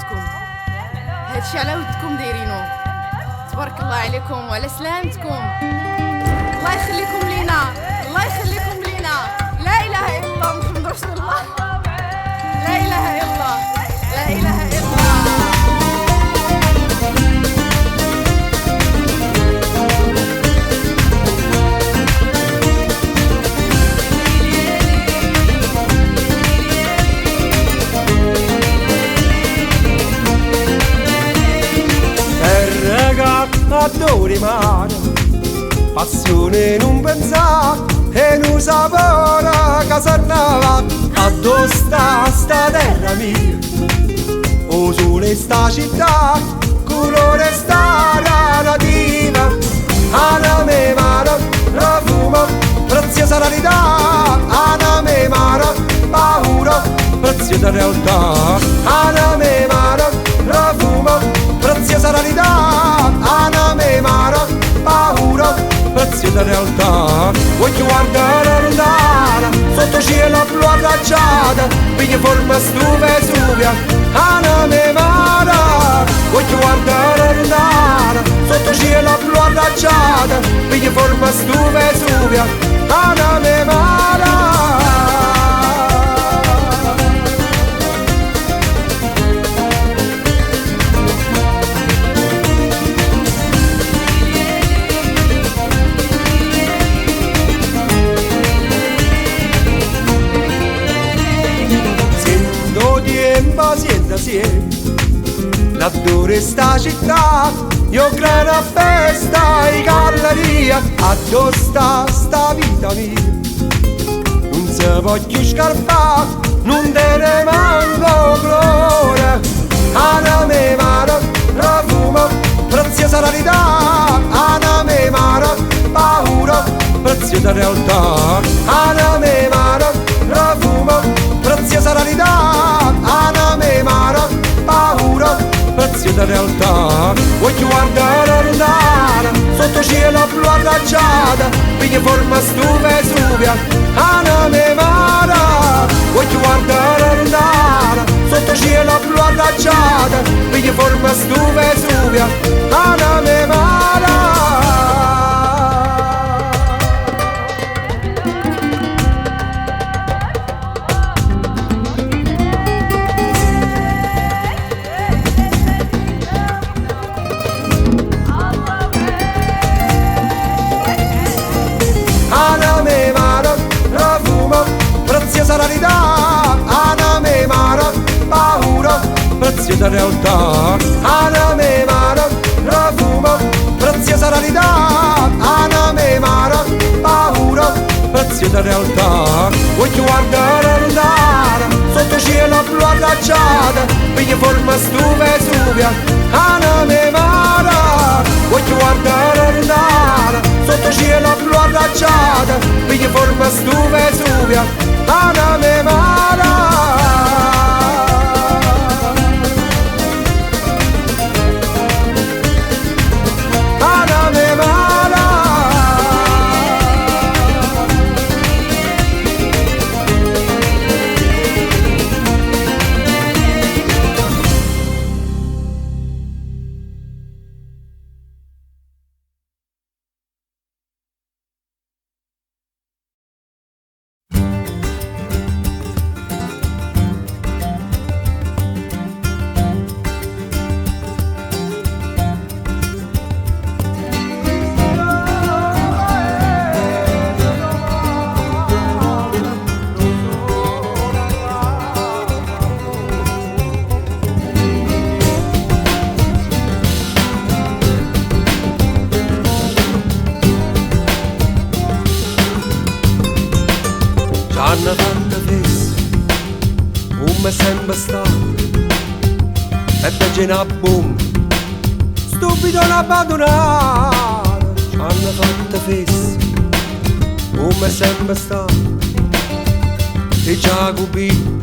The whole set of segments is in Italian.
سلامتكم. هادشي على ودكم دايرينو. تبارك الله عليكم وعلى سلامتكم. الله يخليكم لينا، الله يخليكم لينا. لا اله الا الله محمد رسول الله. لا اله الا الله، لا اله الا الله. Adoro mare, passione non pensare e non sapore che s'annava addosso sta terra mia. O sole sta città, colore sta nativa, aname mare, profumo, preziosa rarità, aname mare, paura, preziosa realtà, aname mare, profumo, preziosa rarità, aname mare, paura, preziosa realtà. Voglio guardare lontana, sotto cielo blu arracciata, piglia forma stu Vesuvia, aname mare. Voglio guardare lontana, sotto cielo blu arracciata, piglia forma stu Vesuvia, aname mare. Pazienza siete, laddove sta città, io credo a festa in galleria, addosso sta vita mia. Non si voglio scarpare, non te ne manco gloria, aname mare, profumo, preziosa rarità, aname mare, paura, preziosa realtà, aname mare, profumo, preziosa rarità, aname mare, paura, preziosa realtà. Voglio guardare lontana, sotto cielo blu arracciata, piglia forma stu Vesuvia, aname mare. Voglio guardare lontana, sotto cielo blu arracciata, piglia forma stu Vesuvia, aname mare. Preziosa rarità, aname mare, paura, preziosa realtà, aname mare, profumo, preziosa rarità, aname mare, paura, preziosa realtà. Voglio guardare lontana, sotto cielo blu arracciata, piglia forma stu Vesuvia, aname mare. Voglio guardare lontana, sotto cielo blu arracciata, piglia forma stu Vesuvia, aname mare. C'hanno tante fesse, come sempre stato, e peggio una bomba, stupido da abbandonare. C'hanno tante fesse, come sempre stato, i giacobini,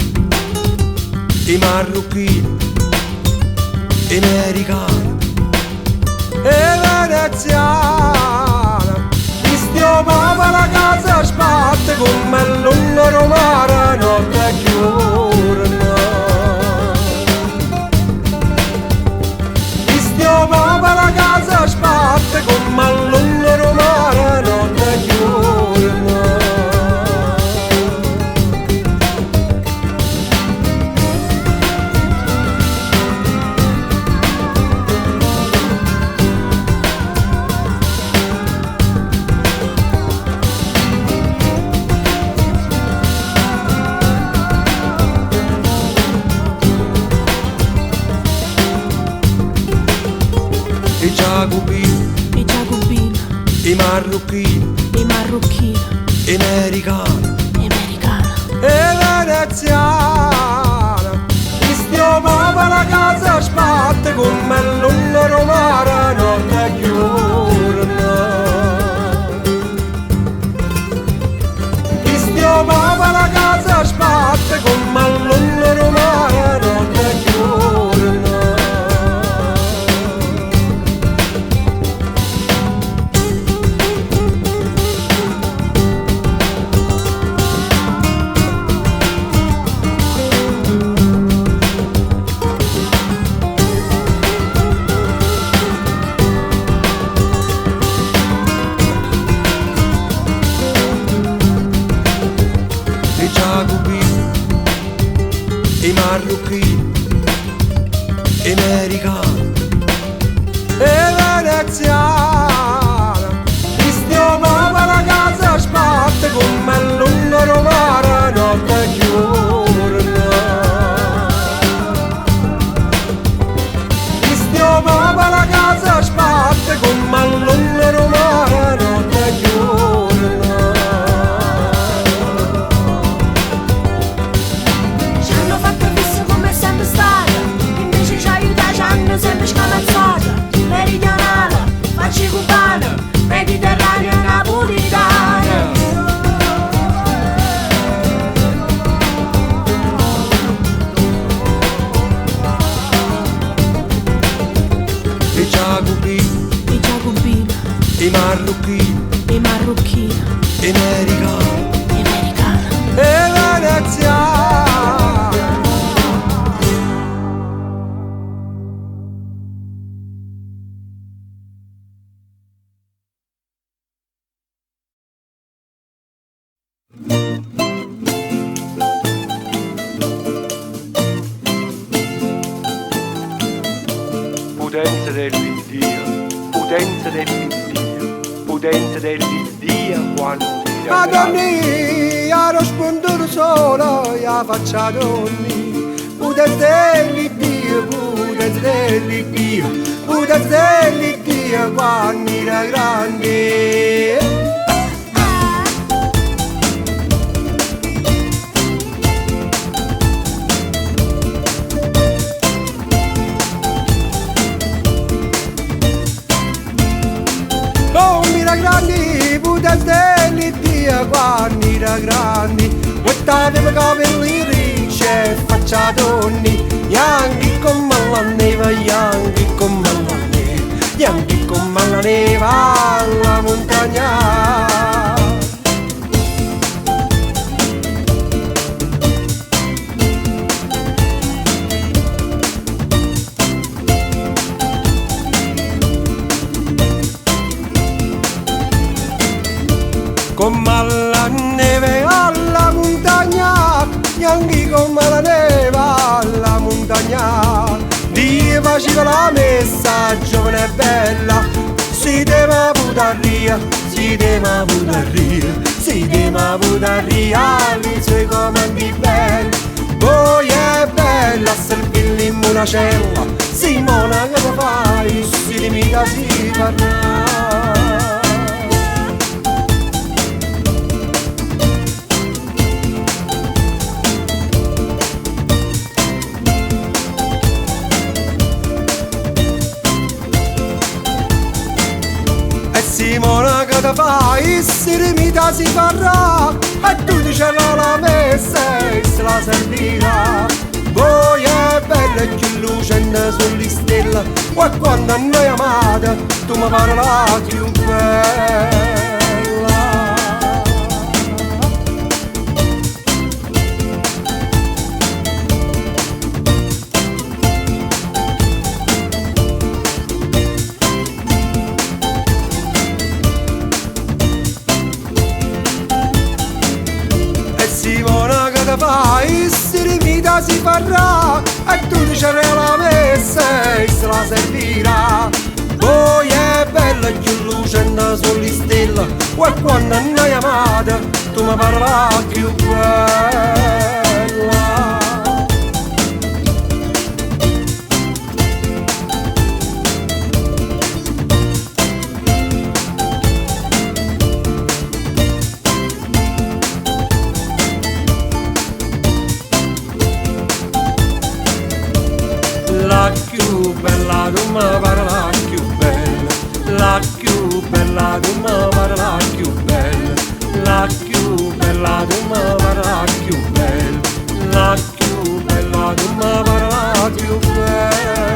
i marocchini, i americani, e veneziani. Io papà la casa spatte come l'unno romana, notte chiusa. giacobini, i marocchini, i americani, e veneziana. Mi stiamo per casa spatte come l'ulla romana non è chiurna. Mi stiamo per casa spatte come l'ulla romana non è chiurna. I marocchini, i americani, e veneziana. Mi stiamo per casa spatte come l'ulla romana non è chiurna. Mi stiamo per casa spatte come l'ulla romana non è chiurna. Sempre scamazzata, meridionale, facci cubana, mediterranea napolitana. I giacobini, i marocchini, i americani, e veneziani. Potenza dell'Iddio, potenza dell'Iddio, potenza dell'Iddio quando Madonna, rispondo solo, io faccio donni. Potenza dell'Iddio, potenza dell'Iddio, potenza dell'Iddio quando era grande. Grandi, potenza dell'Iddio quando era grandi, guardate capelli ricci e faccia donni, bianchi come la neve, bianchi come la neve, bianchi come la neve alla montagna. Come la neve alla montagna, bianchi come la neve alla montagna. Dio faceva la messa, giovane e bella, si deve buttaria, si deve buttaria, si deve buttaria, i suoi comandi belli. Poi è bella a servirli in una cella, Simona che lo fai, si limita si parla. Simona che te fai, si rimita si farà, e tu dici la messa e se la servirà. Poi è bella e più lucente sulle stelle, e quando a noi amate tu mi parla più bella. Simona che te fai, si rimita si farà, e tu dici la messa e se la servirà. Poi è bella e più lucente sulle stelle, e quando a noi amate tu mi parla più bella. più bella, non mi pare la più bella, la più bella, non mi pare la più bella, la più bella, non mi pare la più bella, la più bella, non mi pare la più bella.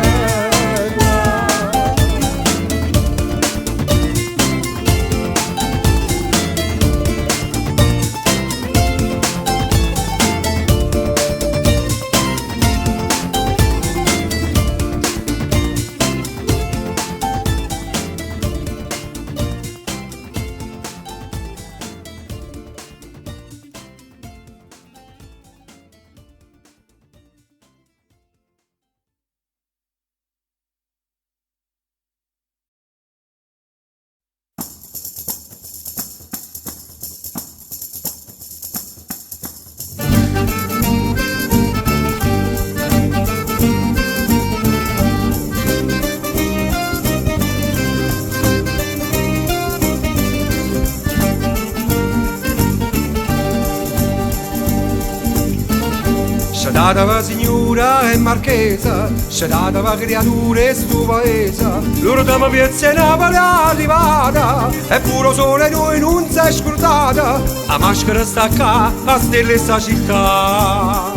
Scedatava signora e marchesa, scedatava creature e stu paese, loro da piazza e Napoli arrivata, e pure sole noi non si è scordata, la maschera sta qua, a stelle sta città.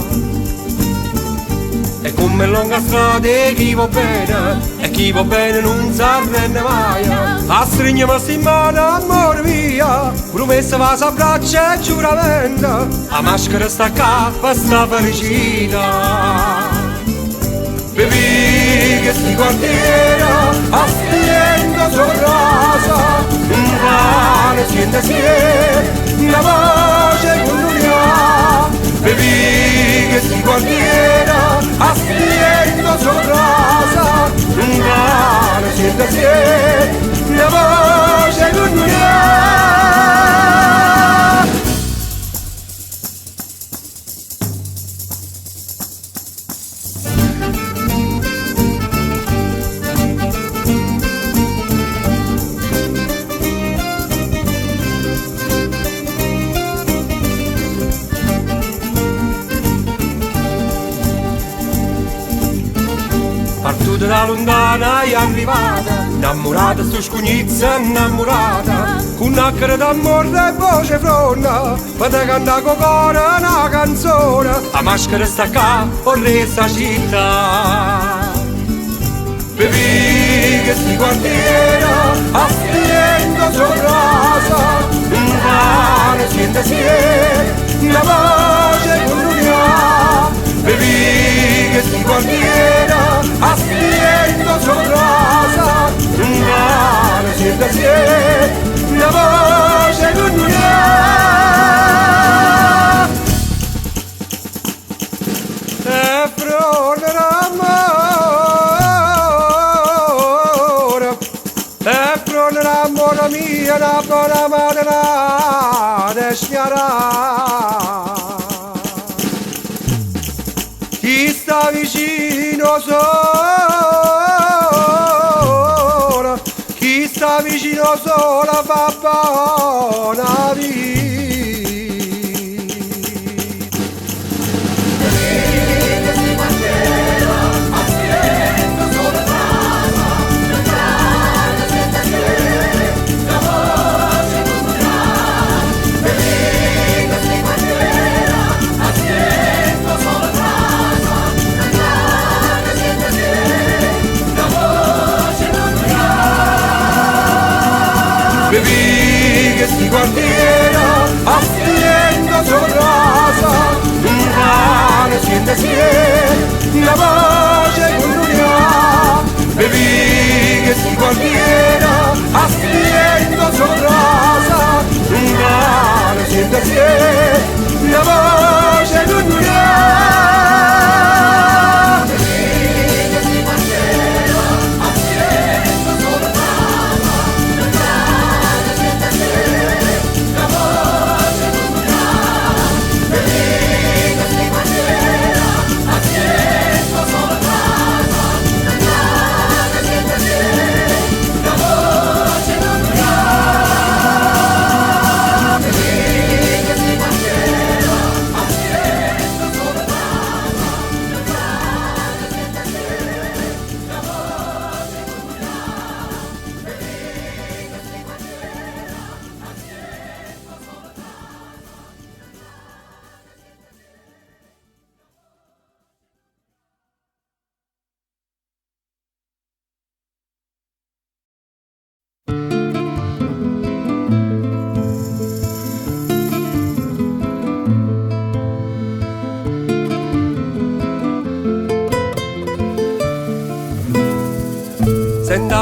E come lunga strada chi va bene, e chi va bene non si arrende mai, a stringermi in mano amore mia, promessa va a braccia e giuramento, la maschera sta qua per sta felicità. Bevi che sti quartiere, a stiendo sul rosa, un pane siente una voce con l'unia. Bevi che sti quartiere, a stiendo sul rosa, un pane siente una voce con l'unia. Partuta da lontana è arrivata, innamorata sto scugnizza innamorata, con un'accara d'amore e voce fronna, fate cantare con cuore una canzone, la maschera sta qua, vorrei sta città. Bevi che sti quartiere, a stiendo sul rosa, un pane siente una voce con l'unia. Bevi che sti quartiere, a stiendo sul rosa, un pane siente una voce con l'unia. E pronto l'amore, e pronto l'amore mia, la buona madre desgnarà. Chi sta vicino sola, chi sta vicino sola fa buona vita. Bevi che sti quartiere, a stiendo sul rosa, un pane siente una voce con l'unia. Bevi che sti quartiere, a stiendo sul rosa, un pane siente una voce con l'unia.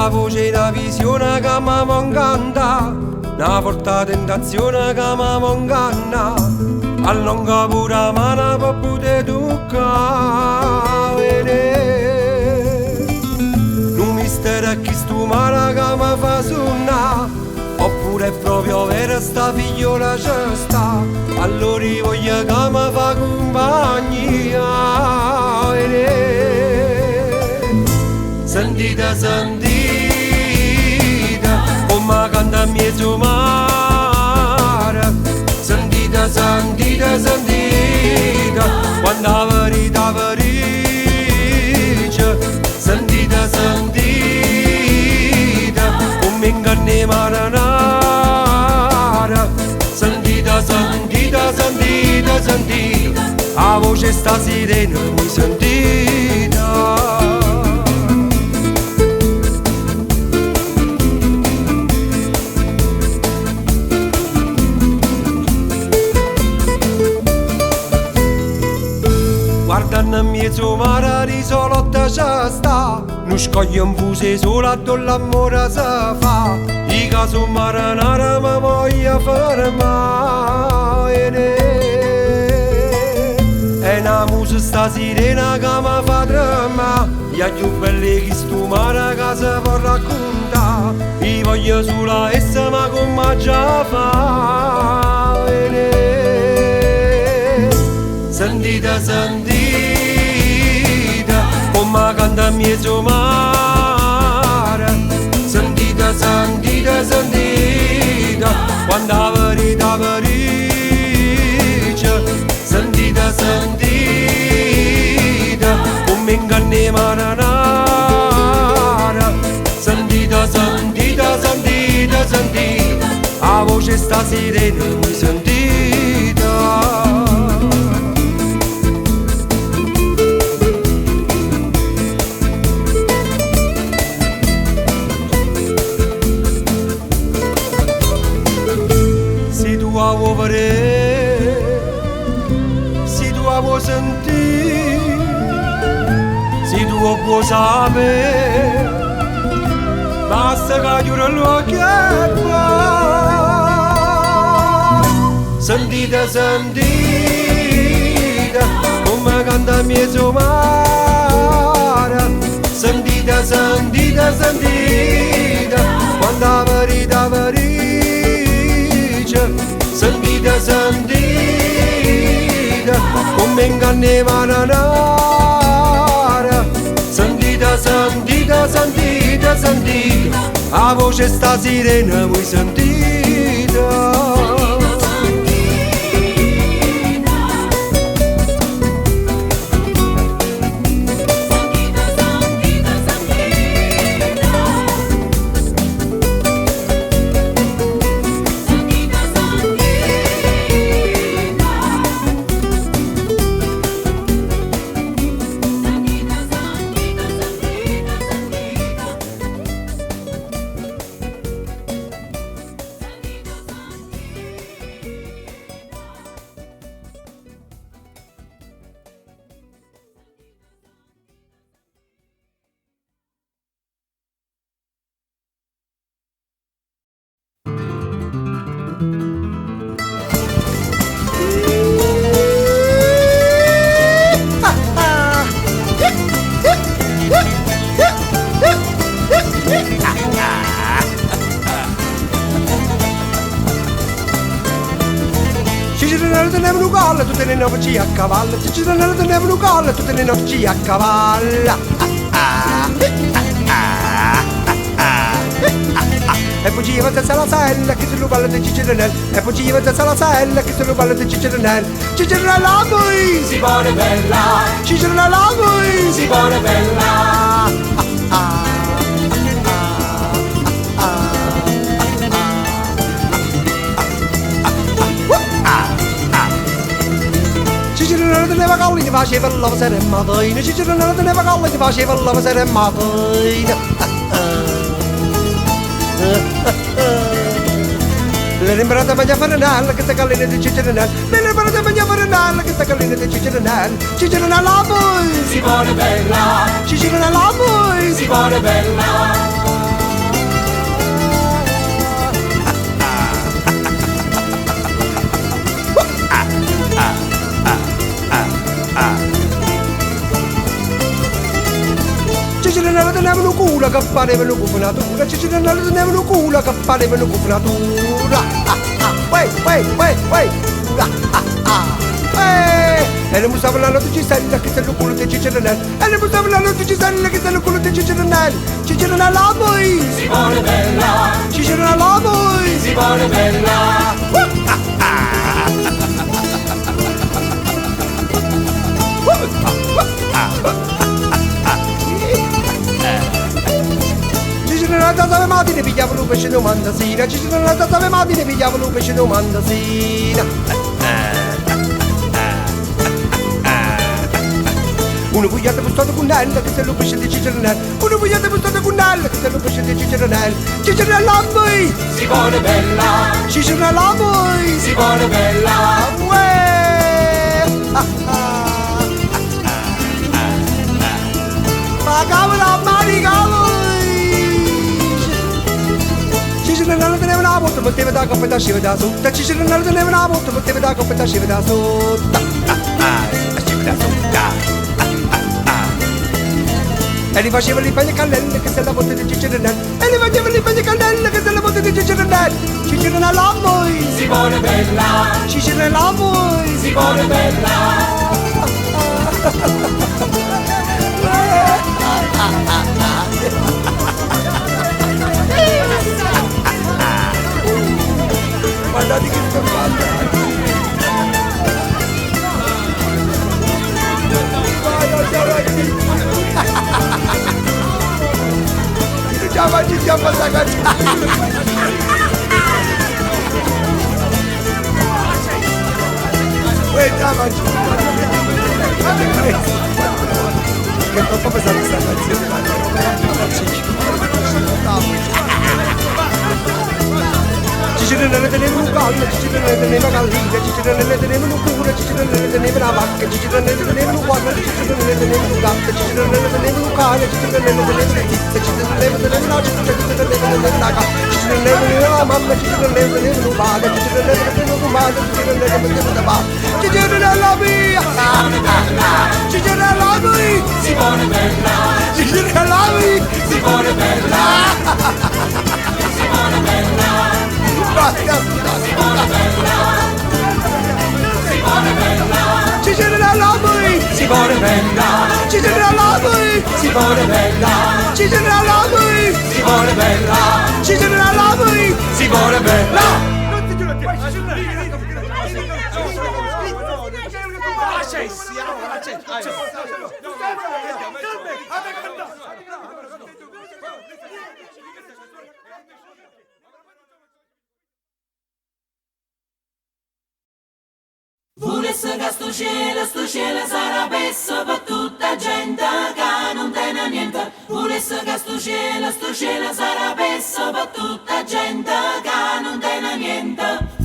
una voce, una visione che mi incanta, una forte tentazione che mi inganna, allunga pure la mano per poter toccare. Un mistero è chi stu mano che mi fa suonare, oppure è proprio vera sta figliola c'è sta, allora voglio che mi fa compagnia. Sentite, sentite, come canta a mezzo mare. Sentite, sentite, sentite, quando la verità dice. Sentite, sentite, come inganni marinara. Sentite, sentite, sentite, sentite, la voce sta sirena, voi sentite. Guardando in mezzo mare di solotta c'è sta, non scoglie un fuse sola dove l'amore si fa. I caso marinara mi voglio fermare. È una musica sta sirena che mi fa tremare, gli più belli che stu mare che si può raccontare. Io voglio solo essere ma come già fa. Sentite, sentite, come canta a mezzo mare. Sentite, sentite, sentite, quando la verità dice. Sentite, sentite, come inganni marinara. Sentite, sentite, sentite, sentite, la voce sta sirena, voi sentite. Se tu vuoi sentire, se tu vuoi sapere, basta che chiudi l'occhio e va. Sentite, sentite, come canta a mezzo mare. Sentite, sentite, sentite, quando la verità dice. Sentite, sentite, come inganni marinara. Sentite, sentite, sentite, sentite, la voce sta sirena, voi sentite. Tutte le noci a cavallo, ci sono le neve lucole, tutte le noci a cavallo. E poi ci va da Salasella che se lo balla di Cicerenel. E poi ci va da Salasella che se lo balla di Cicerenel. Cicerenella a voi si vuole bella, Cicerenella a voi si vuole bella. Cicerenella teneva calli di faceva la sera e mattina. Cicerenella teneva calli di faceva la sera e mattina. Le rimbrate mangia farinella che sta callina di Cicerenella. Le rimbrate mangia farinella che sta callina di Cicerenella. Cicerenella a voi si vuole bella, Cicerenella a voi si vuole bella. Ciccirinella tenevano culo che parevano cufonatura, Ciccirinella tenevano culo che parevano cufonatura. E le musava la notte Gisella che se lo culo di Ciccirinella, e le musava la notte Gisella che se lo culo di Ciccirinella. Ciccirinella a voi si vuole bella, Ciccirinella a voi si vuole bella. Ciccirinella da mati ne pigliavano un pesce domantasina, Ciccirinella da mati ne pigliavano un pesce domantasina. Uno pugliata bustato con nella che se lo pesce di Ciccirinella, uno pugliata bustato con nella che se lo pesce di Ciccirinella. Ciccirinella a voi si vuole bella, Ciccirinella a voi si vuole bella. Ma cavola manica voi. Ciccirinella teneva una volta, metteva da coppetta sceva da sotto, Ciccirinella teneva una volta, metteva da coppetta sceva da sotto. Sceva da sotto. E li faceva le pagne cannelle che se la botte di Ciccirinella, e li faceva le pagne cannelle che se la botte di Ciccirinella. Ciccirinella a voi si vuole bella, Ciccirinella a voi si vuole bella. Guardate che sto facendo. Ci stiamo passando. Che troppo pesante sta canzone. Ciccirinella teneva un gallo, Ciccirinella teneva gallina, Ciccirinella teneva un culo, Ciccirinella teneva una vacca, Ciccirinella teneva un guardo, Ciccirinella teneva un gatto, Ciccirinella teneva un cane, Ciccirinella teneva una tizza, Ciccirinella teneva una città, Ciccirinella teneva una casa, Ciccirinella teneva una mamma, Ciccirinella teneva un padre, Ciccirinella teneva un padre, Ciccirinella teneva una mamma. Ciccirinella mia, Ciccirinella mia, si vuole bella, Ciccirinella mia, si vuole bella, si vuole bella. Ciccirinella a voi si vuole bella, Ciccirinella a voi si vuole bella, Ciccirinella a voi si vuole bella, Ciccirinella a voi si vuole bella. Volesse che sto cielo sarà pesso per tutta gente che non tiene niente. Volesse che sto cielo sarà pesso per tutta gente che non tiene niente.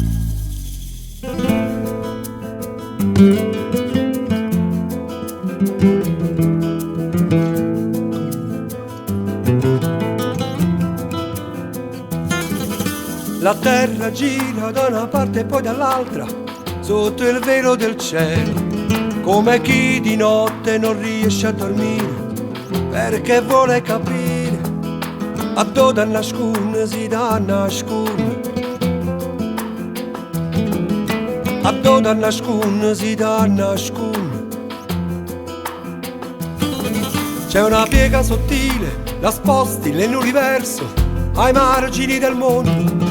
La terra gira da una parte e poi dall'altra, sotto il velo del cielo, come chi di notte non riesce a dormire, perché vuole capire a dove nasconde si dà nasconde, a dove nasconde si dà nasconde. C'è una piega sottile, la sposti nell'universo, ai margini del mondo.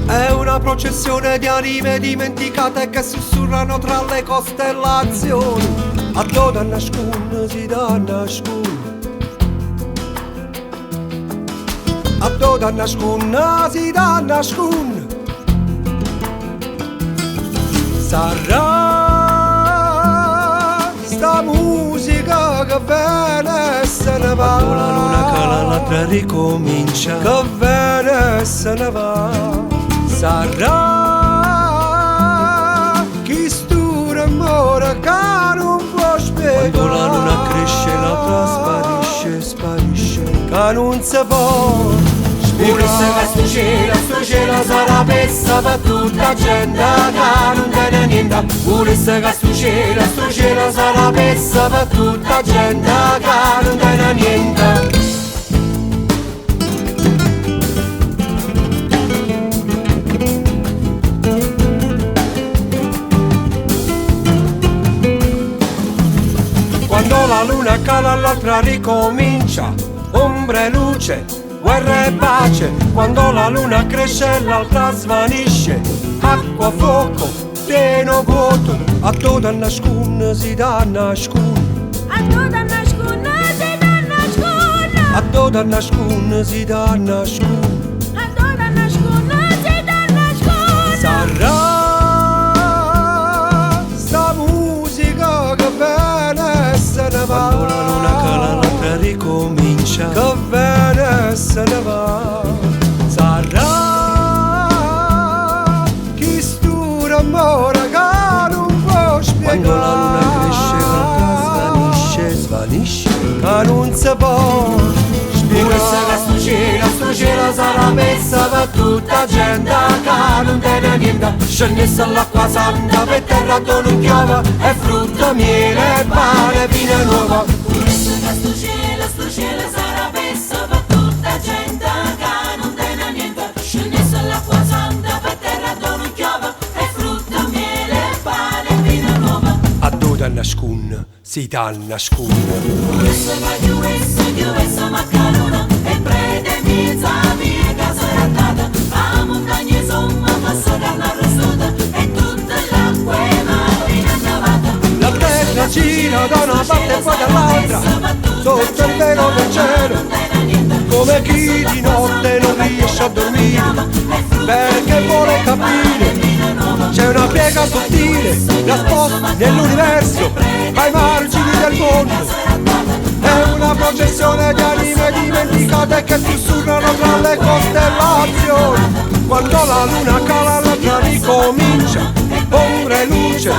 È una processione di anime dimenticate che sussurrano tra le costellazioni. A dove nasconde si dà nasconde, a dove nasconde si dà nasconde. Sarà sta musica che viene e se ne va, quando la luna cala l'altra ricomincia, che viene e se ne va. Sarà chi stura amore che non può spiegare, quando la luna cresce l'altra sparisce, sparisce, che non si può spiegare. Volesse che sto cielo sarà pessa per tutta gente che non tiene niente. Volesse che sto cielo sarà pessa per tutta gente che non tiene niente. la luna cala l'altra ricomincia, ombra e luce, guerra e pace. Quando la luna cresce l'altra svanisce, acqua, fuoco, pieno vuoto. A tutta nascun si dà nascun, a tutta nascun si dà nascun, a tutta nascun si dà nascun, a tutta nascun si dà nascun. sarà sta musica che viene e se ne va. Quando la luna cala l'altra ricomincia, che viene e se ne va. Sarà chi stura amore che non può spiegare. Quando la luna cresce l'altra svanisce, svanisce, che non si può spiegare. Sto cielo sarà messa per tutta gente che non tiene niente. Scendesse l'acqua santa per terra dove non piove, e frutta, miele, pane, vino nuovo. Sto cielo sarà messa per tutta gente che non tiene niente. Scendesse l'acqua santa per terra dove non piove, e frutta, miele, pane, vino nuovo. A tutta nascun si dà nascun. Chiuessa macalona e prede mezza mia casa rattata. A montagne somma passa carna arrostata e tutta l'acqua è marina annavata. La terra gira da una parte e poi dall'altra, sotto il velo del cielo, come chi di notte non riesce a dormire, perché vuole capire. C'è una piega sottile, nascosta nell'universo, ai margini del mondo. È una processione di anime dimenticate che sussurrano tra le costellazioni. Quando la luna cala l'altra ricomincia, ombra e luce,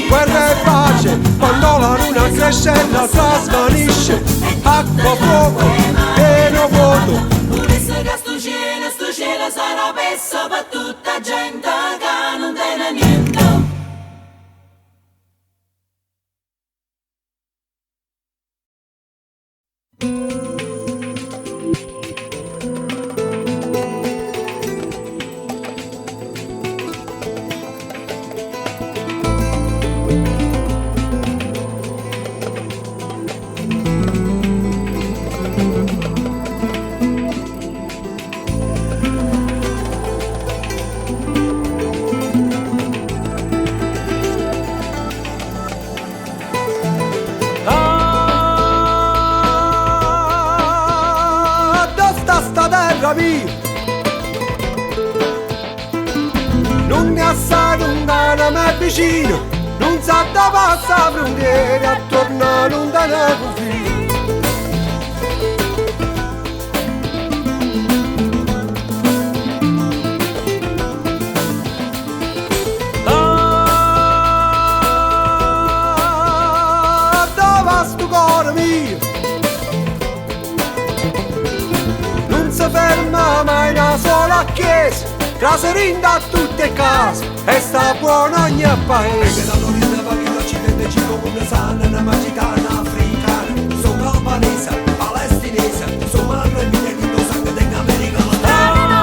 guerra e pace. Quando la luna cresce l'altra svanisce, acqua, fuoco, pieno vuoto. Sto cielo sarà messa per tutta gente che non tiene niente. Non ne assai lontana ma è vicino, non sa da passa frontiere, attorno a lontana confine. Dove sto cuore mio? Non si ferma mai una sola chiesa, traserinda a tutte case e sta buona ogni paese. Da Lorinda va in occidente ci come sana, una magitana africana, sono albanese, palestinese, somalo e minerito sangue dell'America Latina.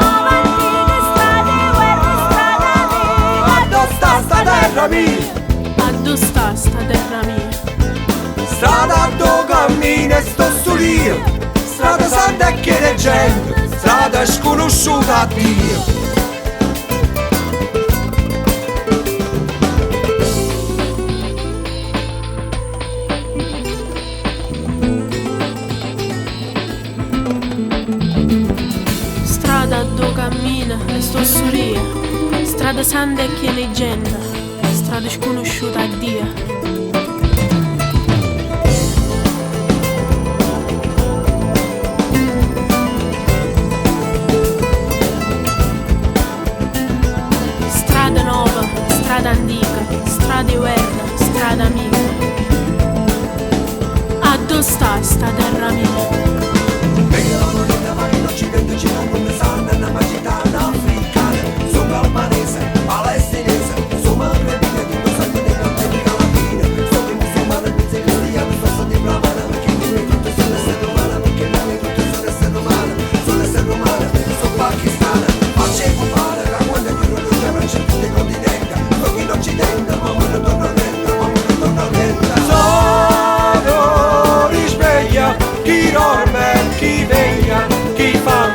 Addo sta terra mia, Addo sta terra mia, strada dove cammina e sto sull'io, strada santa e che gente, strada sconosciuta a Dio. strada dove cammina e sto suria, strada santa e che leggenda, strada sconosciuta a Dio. Strada nova, strada antica, strada guerra, strada amica. A dove sta terra mia? Venga la Lorinda va in occidente ci come sana, una magitana africana, sono albanese, palestinese, somalo e minerito sangue dell'America Latina. Sono musulmano, pizza cristiano, sono di bravana, perché non è tutto sono essere umana, perché non è tutto sono essere umana, sono pakistana, faccio il popolare, la quando io non lo chiamo, c'è tutti i continenti, sono in occidente, ma non torno lenta, ma non torno lenta. Sono chi dorme e chi veglia, chi fa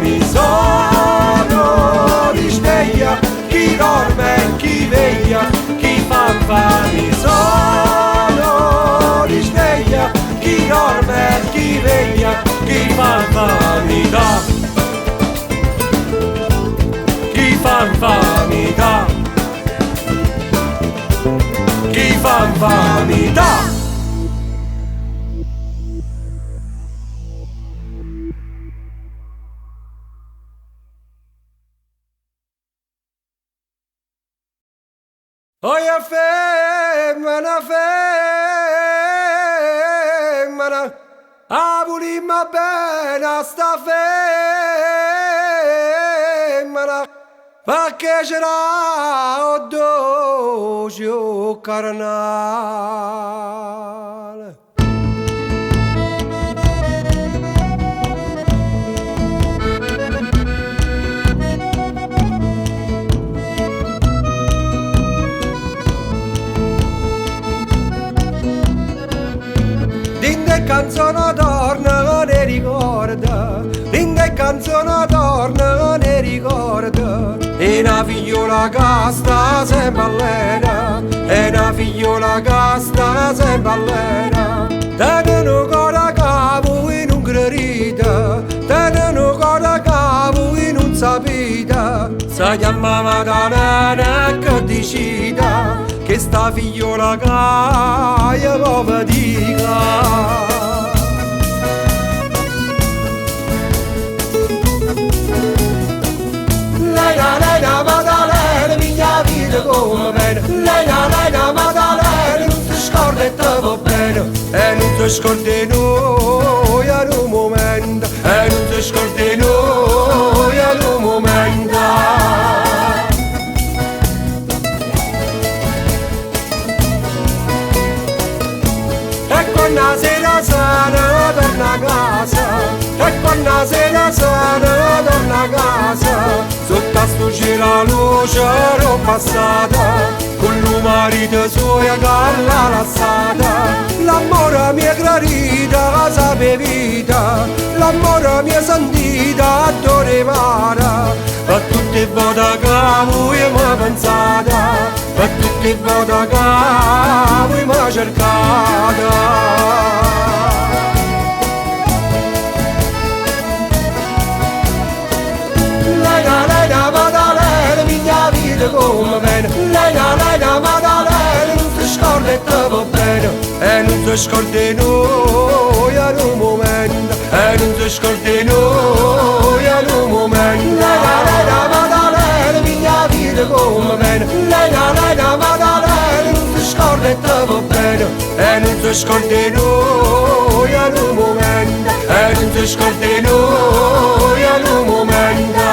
mi sono risveglia, chi dorme e chi veglia, chi fa mi sono risveglia, chi dorme e chi veglia, chi fa mi dà, chi fa mi dà, chi fa mi dà. Oia femmina, femmina, a volimma bene sta femmina, perché c'era o doce carnale. Canzone torna ne ricorda, l'inda canzone torna ne ricorda, e una figliola che sta sempre allena, e una figliola che sta sempre allena, tenendo ancora capo in un gradita, tenendo ancora capo in un sapita, si chiamava da nana che decida, che sta figliola che può dica. Leina Maddalena, mia vita come bene, Leina Maddalena, non ti scordi e te va bene, e non ti scordi noi in un momento, e non ti scordi noi in un momento. E quando la sera sana torna a casa, e quando la sera sana torna a casa, sotto sto cielo la luce l'ho passata, con il marito suo che l'ha lasciata. L'amore mia gradita, la sapevita, l'amore mia sentita, a dormire, per tutte le volte che voi mi pensate, per tutte le volte che voi mi cercate. Leina Maddalena, mia vita come bene, Leina Maddalena, non ti scordi e te va bene, e non ti scordi noi in un momento, e non ti scordi noi in un momento. Leina Maddalena, mia vita come bene, Leina Maddalena, non ti scordi e te va bene, e non ti scordi noi in un momento, e non ti scordi noi in un momento.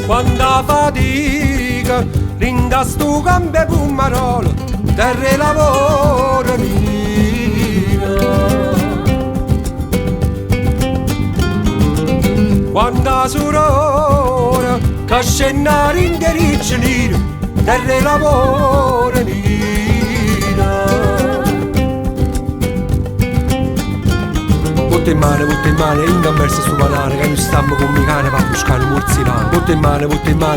Quanta fatica, linda stu campo pumarolo, terra lavoro mia. Quanta sorora, che scennare in dericcio nero, terra lavoro mia. Botte in mano, in gambersa su manare, che noi stiamo con mi cane, va a buscare murzipane. Botte in mano,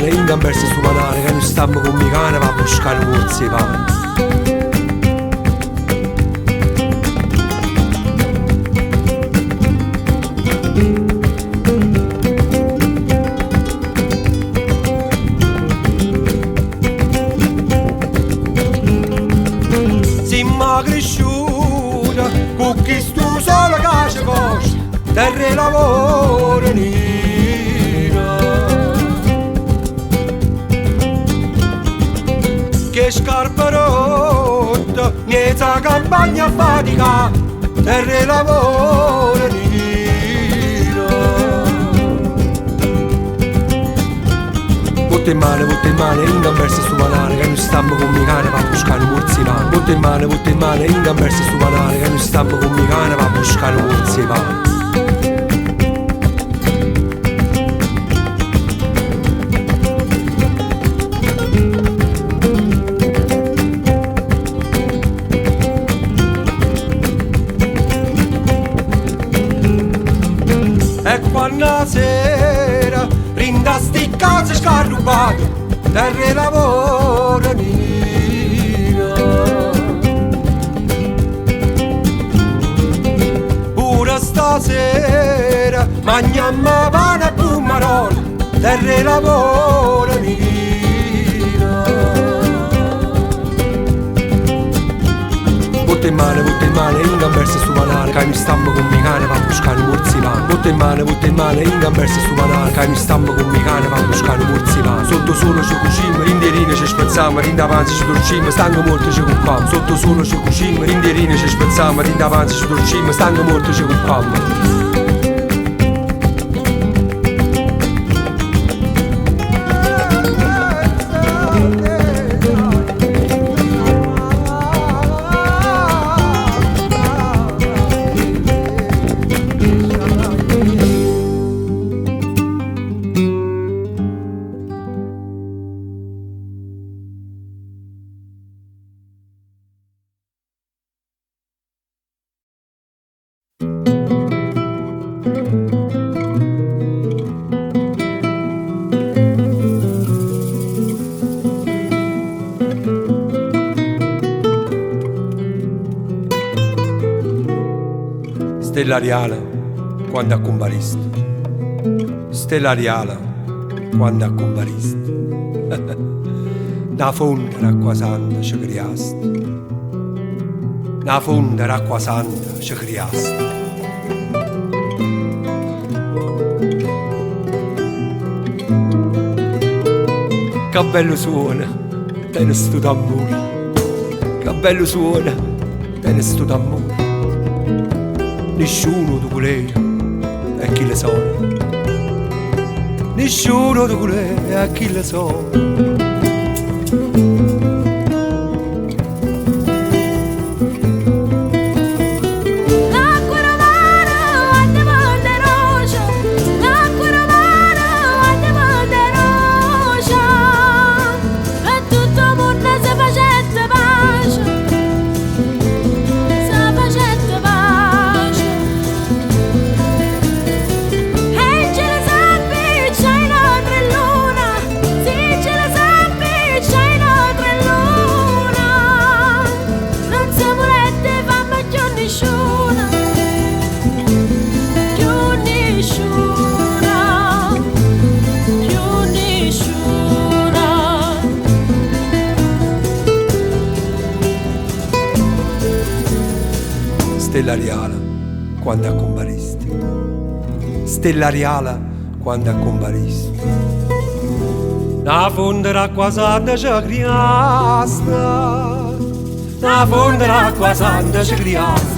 in gambersa su manare, che noi stiamo con mi cane, va a buscare murzipane. terra lavoro nino. Che scarpa rotta, niente campagna a fatica, terra lavoro nino. Botte in mano, in gamberse su manare, che non stampo con mi cane, va a buscare un murzivano. Botte in mano, in gamberse su manare, che non stampo con mi cane, va a buscare un murzivano. E quando sera rinda sti cose scarrubate, terra lavoro nino. Pure stasera mangiamo pane e pumarole, terra lavoro nino. Botte in mano, in gamberse su manare, che mi stampo con mi cane, va a buscare un murzivano. Botte in mano, in gamberse su manare, che mi stampo con mi cane, va a buscare un murzivano. Sotto sole ci cuciniamo, rinderine ci spezziamo, rindavanti ci torciamo, stanco molto ci cucciamo. Sotto sole ci cuciniamo, rinderine ci spezziamo, rindavanti ci torciamo, stanco molto ci cucciamo. Stella Riala, quando accompariste. Stella Riala, quando accompariste. Da fonte d'acqua santa ci creaste. Da fonte d'acqua santa ci creaste. Che bello suona, tiene sto tamburo. Che bello suona, tiene sto tamburo. Nessuno di quelli è chi le sono. Nessuno di quelli è chi le sono. Stella Riala, quando accompariste. Stella Riala, quando accompariste. Na fonte d'acqua santa ci criasta. Na fonte d'acqua santa ci criasta.